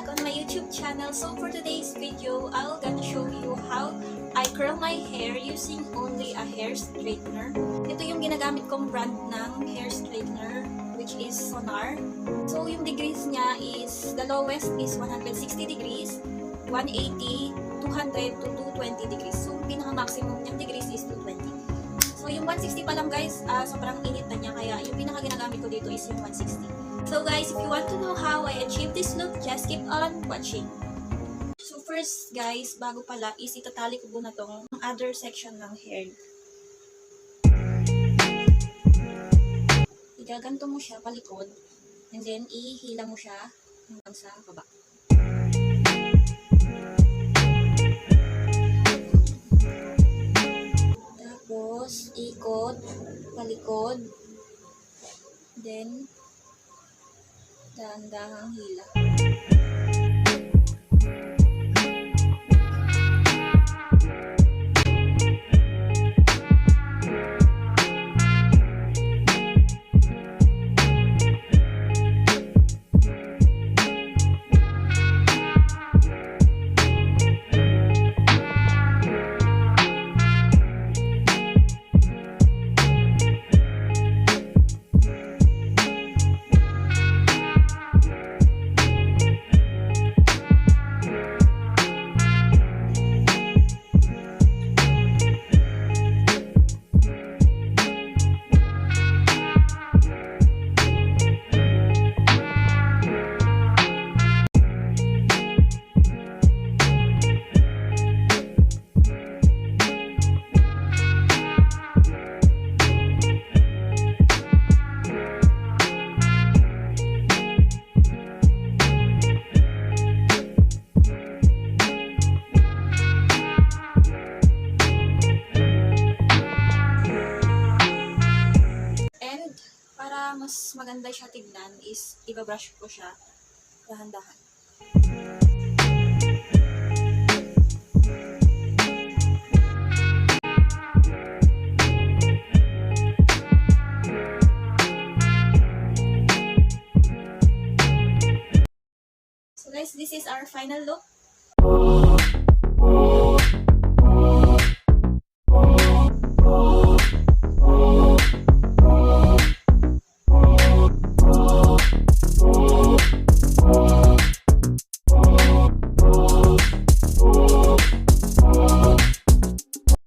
back on my YouTube channel. So for today's video, I'll gonna show you how I curl my hair using only a hair straightener. Ito yung ginagamit kong brand ng hair straightener, which is Sonar. So yung degrees niya is, the lowest is 160 degrees, 180, 200 to 220 degrees. So pinaka-maximum niyang degrees is 220. So yung 160 pa lang guys, sobrang init na niya, kaya yung pinaka-ginagamit ko dito is yung 160. So guys, if you want to know how I achieve this look, just keep on watching. So first guys, bago pala is itatali ko muna tong other section ng hair. Igaganto mo siya palikod, and then ihila mo siya hanggang sa baba. Tapos ikot palikod, then dahan-dahang hila. Mas maganda siya tignan is ibabrush ko siya dahan-dahan. So guys, this is our final look.